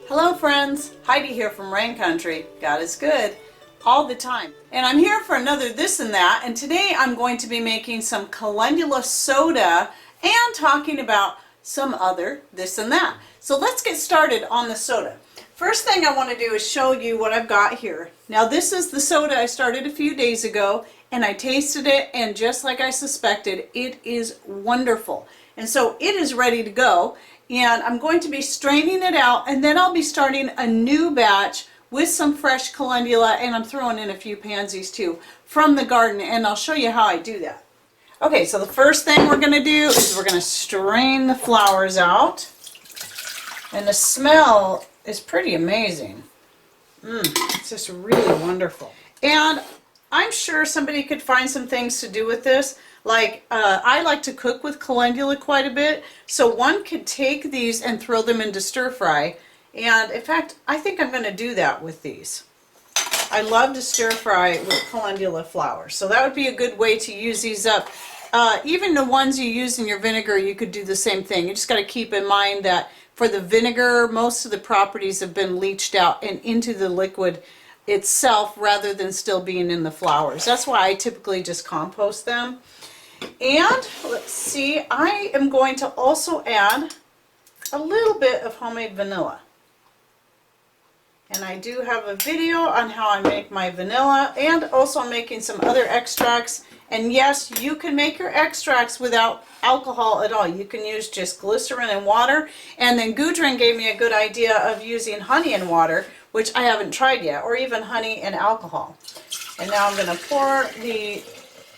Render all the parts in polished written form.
Hello friends, Heidi here from Rain Country. God is good all the time. And I'm here for another this and that, and today I'm going to be making some Calendula soda and talking about some other this and that. So let's get started on the soda. First thing I want to do is show you what I've got here. Now this is the soda I started a few days ago, and I tasted it, and just like I suspected, it is wonderful. And so it is ready to go. And I'm going to be straining it out, and then I'll be starting a new batch with some fresh calendula, and I'm throwing in a few pansies too from the garden, and I'll show you how I do that. Okay, so the first thing we're going to do is we're going to strain the flowers out, and the smell is pretty amazing. It's just really wonderful. And I'm sure somebody could find some things to do with this. Like, I like to cook with calendula quite a bit, so one could take these and throw them into stir fry. And in fact, I think I'm going to do that with these. I love to stir fry with calendula flowers, so that would be a good way to use these up. Even the ones you use in your vinegar, you could do the same thing. You just got to keep in mind that for the vinegar, most of the properties have been leached out and into the liquid itself rather than still being in the flowers. That's why I typically just compost them. And let's see, I am going to also add a little bit of homemade vanilla. And I do have a video on how I make my vanilla, and also I'm making some other extracts. And yes, you can make your extracts without alcohol at all. You can use just glycerin and water. And then Gudrun gave me a good idea of using honey and water, which I haven't tried yet, or even honey and alcohol. And now I'm going to pour the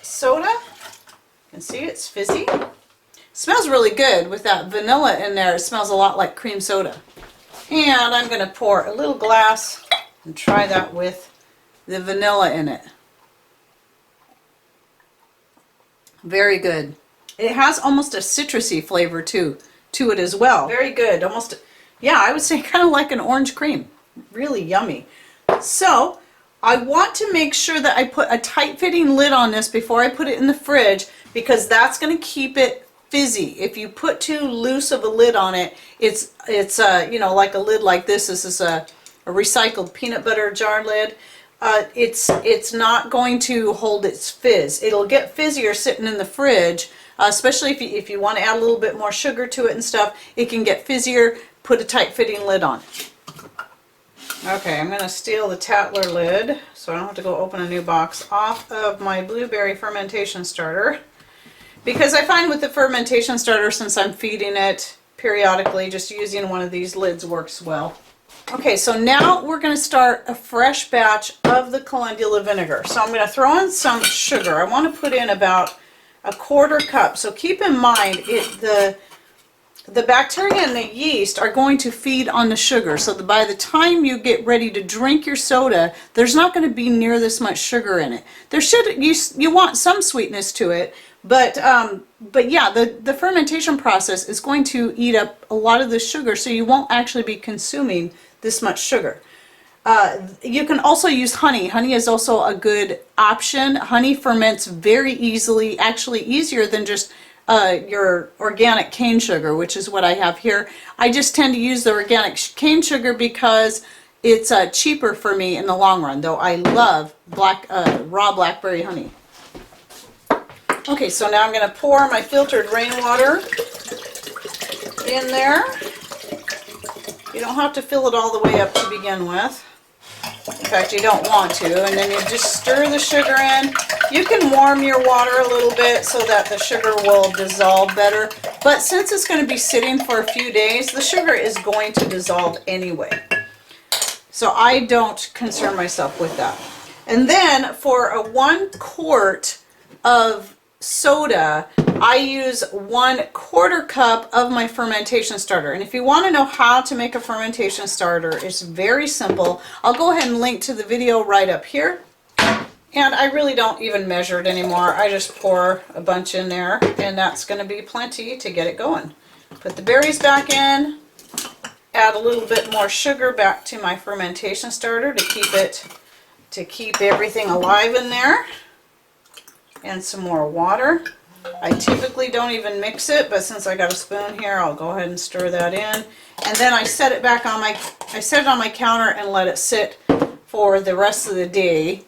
soda. You can see it's fizzy. It smells really good with that vanilla in there. It smells a lot like cream soda. And I'm going to pour a little glass and try that with the vanilla in it. Very good. It has almost a citrusy flavor to it as well. Very good. Almost, yeah, I would say kind of like an orange cream. Really yummy. So I want to make sure that I put a tight-fitting lid on this before I put it in the fridge, because that's going to keep it fizzy. If you put too loose of a lid on it, it's you know, like a lid like this. This is a recycled peanut butter jar lid. It's not going to hold its fizz. It'll get fizzier sitting in the fridge, especially if you want to add a little bit more sugar to it and stuff. It can get fizzier. Put a tight-fitting lid on. Okay, I'm going to steal the Tatler lid so I don't have to go open a new box off of my blueberry fermentation starter. Because I find with the fermentation starter, since I'm feeding it periodically, just using one of these lids works well. Okay, so now we're going to start a fresh batch of the calendula vinegar. So I'm going to throw in some sugar. I want to put in about a 1/4 cup. So keep in mind, the bacteria and the yeast are going to feed on the sugar, so that by the time you get ready to drink your soda, there's not going to be near this much sugar in it. There should, you want some sweetness to it, but yeah, the fermentation process is going to eat up a lot of the sugar, so you won't actually be consuming this much sugar. You can also use honey. Honey is also a good option. Honey ferments very easily, actually easier than just your organic cane sugar, which is what I have here. I just tend to use the organic cane sugar because it's cheaper for me in the long run, though I love raw blackberry honey. Okay, so now I'm going to pour my filtered rainwater in there. You don't have to fill it all the way up to begin with. In fact, you don't want to. And then you just stir the sugar in. You can warm your water a little bit so that the sugar will dissolve better. But since it's going to be sitting for a few days, the sugar is going to dissolve anyway. So I don't concern myself with that. And then for a 1 quart of soda, I use 1/4 cup of my fermentation starter. And if you want to know how to make a fermentation starter, it's very simple. I'll go ahead and link to the video right up here. And I really don't even measure it anymore. I just pour a bunch in there, and that's going to be plenty to get it going. Put the berries back in, add a little bit more sugar back to my fermentation starter to keep everything alive in there, and some more water. I typically don't even mix it, but since I got a spoon here, I'll go ahead and stir that in. And then I set it back on I set it on my counter and let it sit for the rest of the day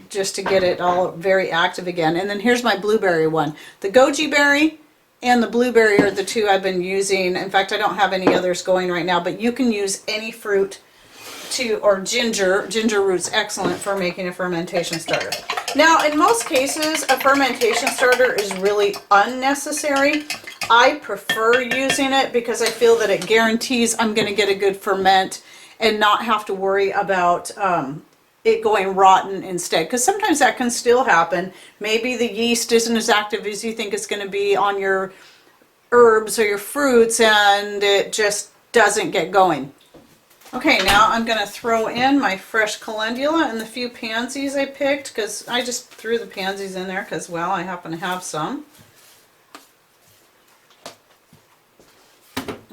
just to get it all very active again. And then here's my blueberry one. The goji berry and the blueberry are the two I've been using. In fact, I don't have any others going right now, but you can use any fruit or ginger. Ginger root's excellent for making a fermentation starter. Now, in most cases, a fermentation starter is really unnecessary. I prefer using it because I feel that it guarantees I'm going to get a good ferment and not have to worry about it going rotten instead, because sometimes that can still happen. Maybe the yeast isn't as active as you think it's going to be on your herbs or your fruits, and it just doesn't get going. Okay, now I'm going to throw in my fresh calendula and the few pansies I picked, because I just threw the pansies in there because, well, I happen to have some.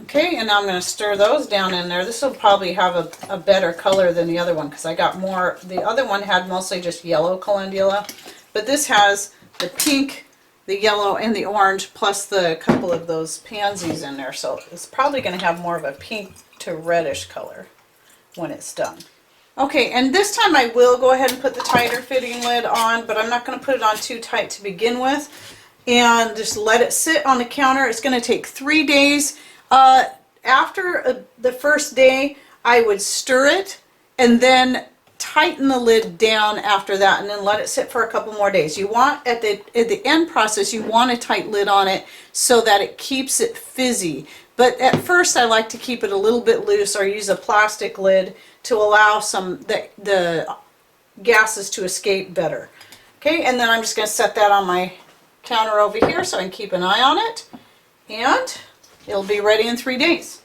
Okay, and now I'm going to stir those down in there. This will probably have a better color than the other one because I got more. The other one had mostly just yellow calendula, but this has the pink, the yellow, and the orange, plus the couple of those pansies in there. So it's probably going to have more of a pink to reddish color when it's done. Okay, and this time I will go ahead and put the tighter fitting lid on, but I'm not going to put it on too tight to begin with, and just let it sit on the counter. It's going to take 3 days. After the first day, I would stir it and then tighten the lid down after that, and then let it sit for a couple more days. You want, at the end process, you want a tight lid on it so that it keeps it fizzy. But at first, I like to keep it a little bit loose or use a plastic lid to allow the gases to escape better. Okay, and then I'm just going to set that on my counter over here so I can keep an eye on it, and it'll be ready in 3 days.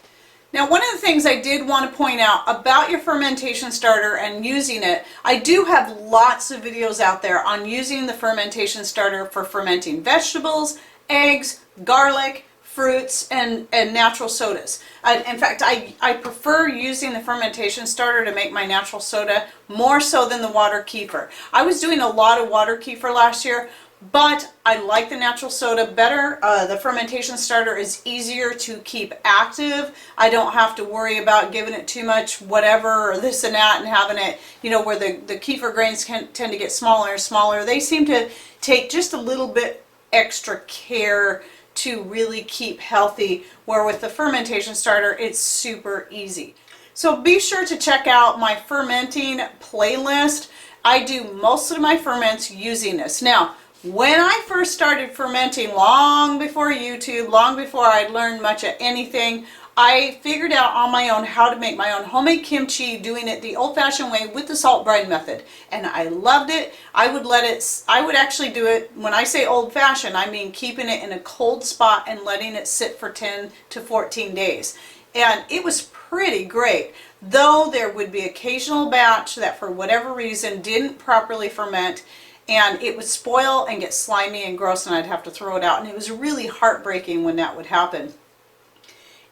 Now, one of the things I did want to point out about your fermentation starter and using it, I do have lots of videos out there on using the fermentation starter for fermenting vegetables, eggs, garlic, fruits, and natural sodas. In fact, I prefer using the fermentation starter to make my natural soda more so than the water kefir. I was doing a lot of water kefir last year, but I like the natural soda better. The fermentation starter is easier to keep active. I don't have to worry about giving it too much whatever or this and that and having it, you know, where the kefir grains tend to get smaller and smaller. They seem to take just a little bit extra care to really keep healthy, where with the fermentation starter, it's super easy. So be sure to check out my fermenting playlist. I do most of my ferments using this. Now, when I first started fermenting, long before YouTube, long before I'd learned much of anything, I figured out on my own how to make my own homemade kimchi, doing it the old-fashioned way with the salt brine method. And I loved it. I would actually do it, when I say old-fashioned, I mean keeping it in a cold spot and letting it sit for 10 to 14 days. And it was pretty great, though there would be occasional batch that for whatever reason didn't properly ferment, and it would spoil and get slimy and gross, and I'd have to throw it out. And it was really heartbreaking when that would happen.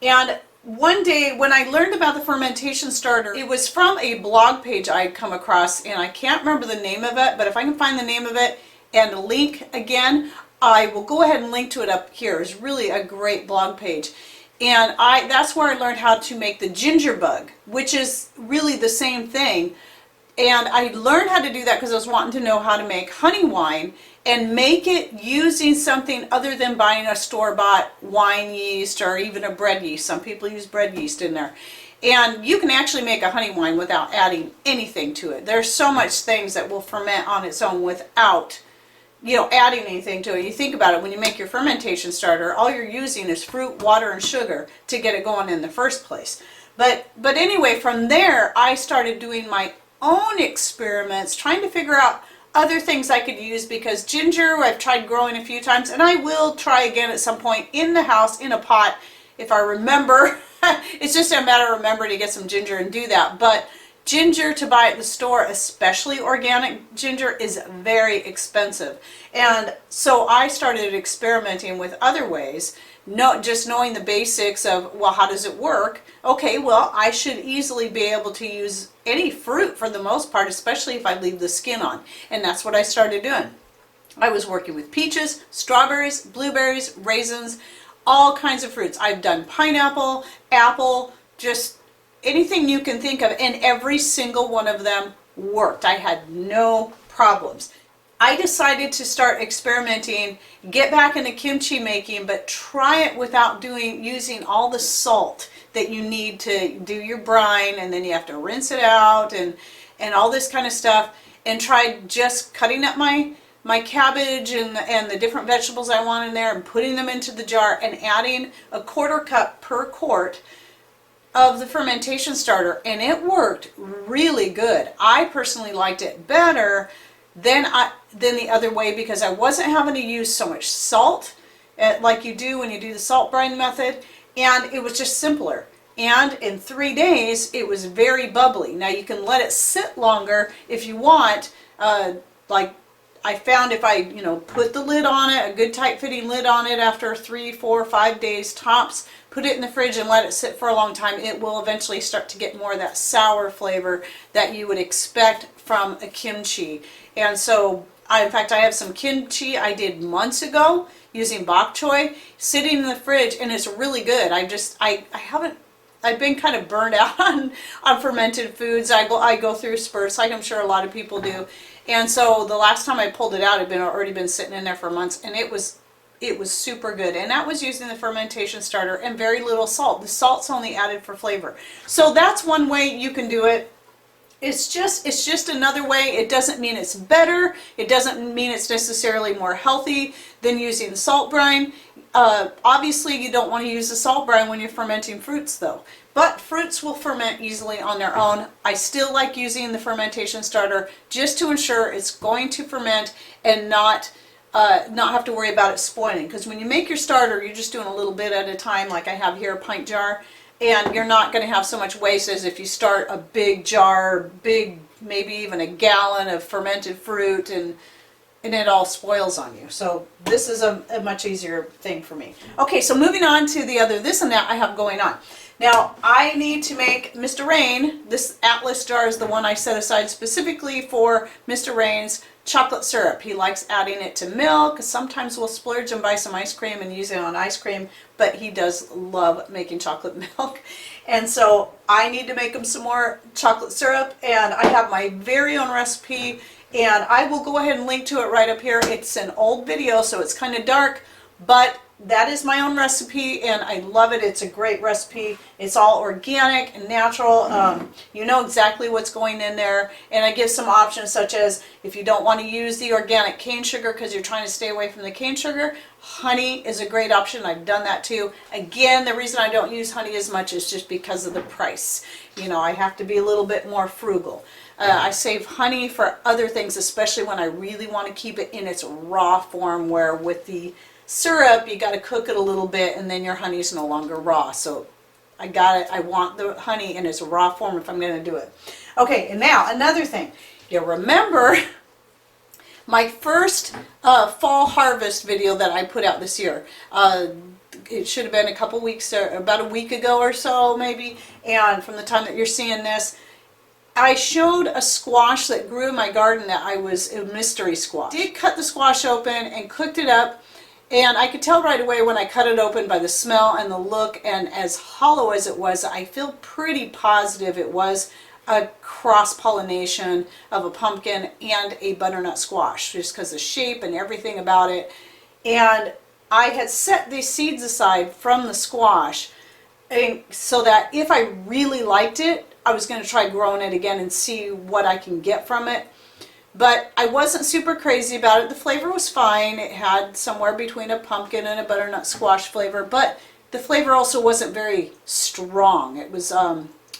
And one day when I learned about the fermentation starter, it was from a blog page I'd come across, and I can't remember the name of it, but if I can find the name of it and a link again, I will go ahead and link to it up here. It's really a great blog page. And that's where I learned how to make the ginger bug, which is really the same thing. And I learned how to do that because I was wanting to know how to make honey wine and make it using something other than buying a store-bought wine yeast or even a bread yeast. Some people use bread yeast in there. And you can actually make a honey wine without adding anything to it. There's so much things that will ferment on its own without, you know, adding anything to it. You think about it, when you make your fermentation starter, all you're using is fruit, water, and sugar to get it going in the first place. But anyway, from there, I started doing my own experiments, trying to figure out other things I could use, because ginger I've tried growing a few times, and I will try again at some point in the house in a pot if I remember. It's just a matter of remembering to get some ginger and do that. But ginger to buy at the store, especially organic ginger, is very expensive. And so I started experimenting with other ways, just knowing the basics of, well, how does it work? Okay, well, I should easily be able to use any fruit for the most part, especially if I leave the skin on. And that's what I started doing. I was working with peaches, strawberries, blueberries, raisins, all kinds of fruits. I've done pineapple, apple, just anything you can think of, and every single one of them worked. I had no problems. I decided to start experimenting, get back into kimchi making, but try it without using all the salt that you need to do your brine, and then you have to rinse it out and all this kind of stuff, and tried just cutting up my cabbage and the different vegetables I want in there and putting them into the jar and adding a 1/4 cup per quart of the fermentation starter, and it worked really good. I personally liked it better than the other way, because I wasn't having to use so much salt like you do when you do the salt brine method, and it was just simpler. And in 3 days it was very bubbly. Now you can let it sit longer if you want, like I found if I put the lid on it, a good tight fitting lid on it, after 3, 4, 5 days tops, put it in the fridge and let it sit for a long time, it will eventually start to get more of that sour flavor that you would expect from a kimchi. And so in fact, I have some kimchi I did months ago using bok choy sitting in the fridge, and it's really good. I've been kind of burned out on fermented foods. I go through spurts, like I'm sure a lot of people do. And so the last time I pulled it out, it had already been sitting in there for months, and it was super good. And that was using the fermentation starter and very little salt. The salt's only added for flavor. So that's one way you can do it. It's just another way. It doesn't mean it's better. It doesn't mean it's necessarily more healthy than using the salt brine. Obviously, you don't want to use the salt brine when you're fermenting fruits, though. But fruits will ferment easily on their own. I still like using the fermentation starter just to ensure it's going to ferment and not have to worry about it spoiling. Because when you make your starter, you're just doing a little bit at a time, like I have here, a pint jar. And you're not going to have so much waste as if you start a big jar, maybe even a gallon of fermented fruit, and it all spoils on you. So this is a much easier thing for me. Okay, so moving on to the other this and that I have going on. Now, I need to make Mr. Rain. This Atlas jar is the one I set aside specifically for Mr. Rain's chocolate syrup. He likes adding it to milk. Sometimes we'll splurge and buy some ice cream and use it on ice cream, but he does love making chocolate milk. And so I need to make him some more chocolate syrup, and I have my very own recipe, and I will go ahead and link to it right up here. It's an old video, so it's kind of dark, but that is my own recipe, and I love it. It's a great recipe. It's all organic and natural. You know exactly what's going in there, and I give some options, such as if you don't want to use the organic cane sugar because you're trying to stay away from the cane sugar, honey is a great option. I've done that too. Again, the reason I don't use honey as much is just because of the price. I have to be a little bit more frugal. I save honey for other things, especially when I really want to keep it in its raw form, where with the syrup you got to cook it a little bit and then your honey is no longer raw. So I want the honey in its raw form if I'm going to do it. Okay, and now another thing. You remember my first fall harvest video that I put out this year. It should have been a couple weeks, or about a week ago or so maybe, and from the time that you're seeing this, I showed a squash that grew in my garden that was a mystery squash. I did cut the squash open and cooked it up. And I could tell right away when I cut it open by the smell and the look, and as hollow as it was, I feel pretty positive it was a cross-pollination of a pumpkin and a butternut squash, just because of the shape and everything about it. And I had set these seeds aside from the squash, and so that if I really liked it, I was going to try growing it again and see what I can get from it. But I wasn't super crazy about it. The flavor was fine. It had somewhere between a pumpkin and a butternut squash flavor, but the flavor also wasn't very strong. It was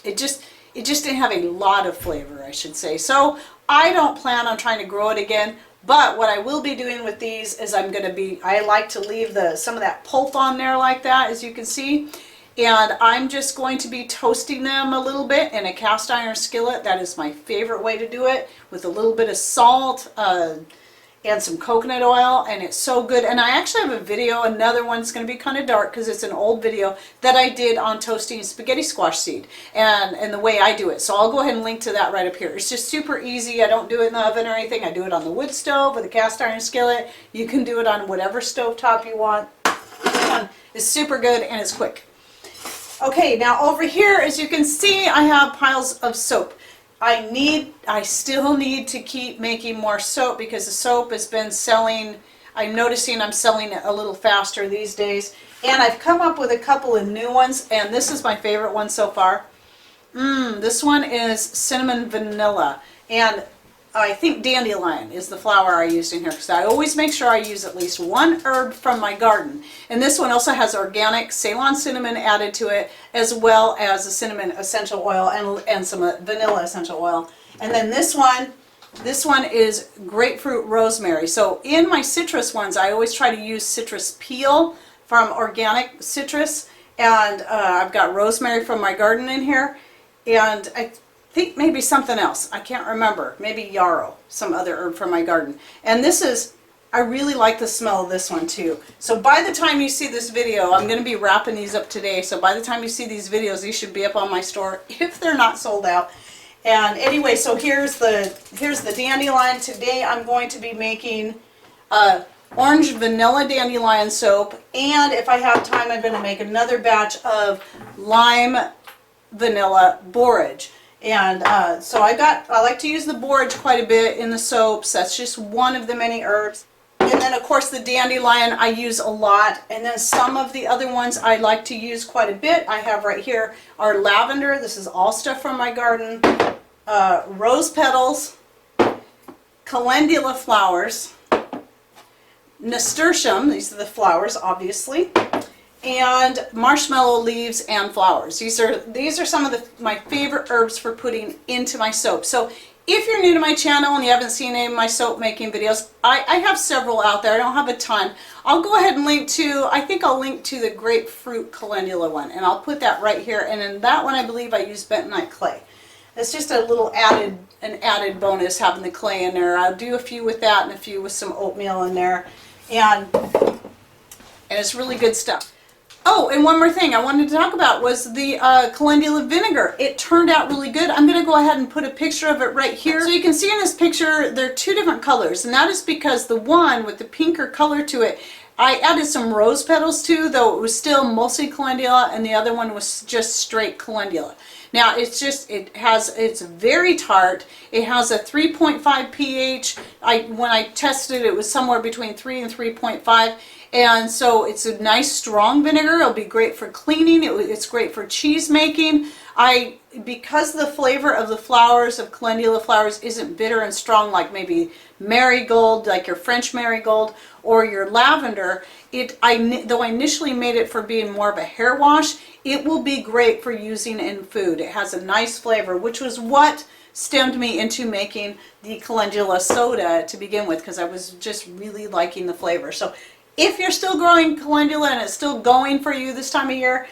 it just didn't have a lot of flavor, I should say. So I don't plan on trying to grow it again. But what I will be doing with these is I like to leave some of that pulp on there like that, as you can see. And I'm just going to be toasting them a little bit in a cast iron skillet. That is my favorite way to do it, with a little bit of salt. and some coconut oil, and it's so good. And I actually have a video, another one's going to be kind of dark because it's an old video that I did on toasting spaghetti squash seed and the way I do it. So I'll go ahead and link to that right up here. It's just super easy. I don't do it in the oven or anything. I do it on the wood stove with a cast iron skillet. You can do it on whatever stove top you want. This one is super good and it's quick. Okay, now over here, as you can see, I have piles of soap. I still need to keep making more soap because the soap has been selling. I'm noticing I'm selling it a little faster these days. And I've come up with a couple of new ones, and this is my favorite one so far. This one is cinnamon vanilla. And I think dandelion is the flower I used in here because I always make sure I use at least one herb from my garden. And this one also has organic Ceylon cinnamon added to it, as well as a cinnamon essential oil and some vanilla essential oil. And then this one is grapefruit rosemary. So in my citrus ones, I always try to use citrus peel from organic citrus. And I've got rosemary from my garden in here. And I think maybe something else. I can't remember. Maybe yarrow, some other herb from my garden. And this is, I really like the smell of this one too. So by the time you see this video, I'm going to be wrapping these up today. So by the time you see these videos, these should be up on my store if they're not sold out. And anyway, so here's the dandelion. Today I'm going to be making orange vanilla dandelion soap. And if I have time, I'm going to make another batch of lime vanilla borage. And so I like to use the borage quite a bit in the soaps. That's just one of the many herbs. And then of course the dandelion I use a lot. And then some of the other ones I like to use quite a bit. I have right here are lavender. This is all stuff from my garden. Rose petals, calendula flowers, nasturtium, these are the flowers obviously, and marshmallow leaves and flowers. These are some of my favorite herbs for putting into my soap. So if you're new to my channel and you haven't seen any of my soap making videos, I have several out there. I don't have a ton. I'll go ahead and link to, I think I'll link to the grapefruit calendula one, and I'll put that right here. And in that one I believe I use bentonite clay. It's just a little added bonus having the clay in there. I'll do a few with that and a few with some oatmeal in there. And it's really good stuff. Oh, and one more thing I wanted to talk about was the calendula vinegar. It turned out really good. I'm going to go ahead and put a picture of it right here. So you can see in this picture there are two different colors, and that is because the one with the pinker color to it, I added some rose petals too, though it was still mostly calendula, and the other one was just straight calendula. Now it's very tart. It has a 3.5 pH. When I tested it, it was somewhere between 3 and 3.5. And so it's a nice strong vinegar. It'll be great for cleaning. It's great for cheese making. Because the flavor of the flowers, of calendula flowers, isn't bitter and strong like maybe marigold, like your French marigold, or your lavender, though I initially made it for being more of a hair wash, it will be great for using in food. It has a nice flavor, which was what stemmed me into making the calendula soda to begin with, because I was just really liking the flavor. So if you're still growing calendula and it's still going for you this time of year,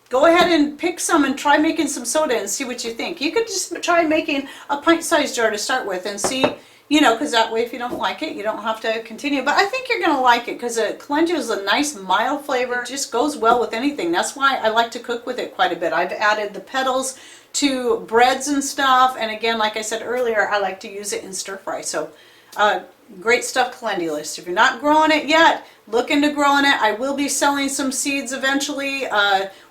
go ahead and pick some and try making some soda and see what you think. You could just try making a pint-sized jar to start with and see, because that way if you don't like it, you don't have to continue. But I think you're going to like it because calendula is a nice mild flavor. It just goes well with anything. That's why I like to cook with it quite a bit. I've added the petals to breads and stuff. And again, like I said earlier, I like to use it in stir fry. So great stuff, calendula. If you're not growing it yet, look into growing it. I will be selling some seeds eventually.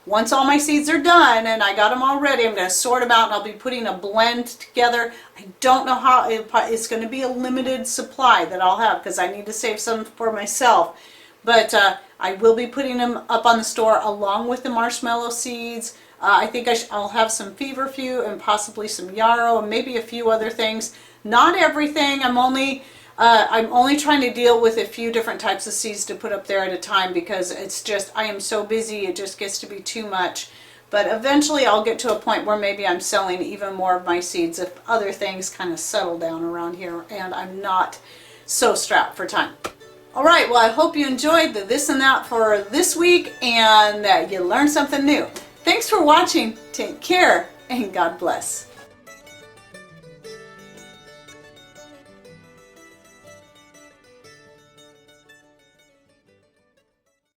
Once all my seeds are done and I got them all ready, I'm going to sort them out and I'll be putting a blend together. I don't know how, it's going to be a limited supply that I'll have because I need to save some for myself. But I will be putting them up on the store along with the marshmallow seeds. I think I'll have some feverfew and possibly some yarrow and maybe a few other things. Not everything. I'm only trying to deal with a few different types of seeds to put up there at a time because it's just, I am so busy, it just gets to be too much. But eventually I'll get to a point where maybe I'm selling even more of my seeds if other things kind of settle down around here and I'm not so strapped for time. All right, well, I hope you enjoyed the this and that for this week and that you learned something new. Thanks for watching. Take care and God bless.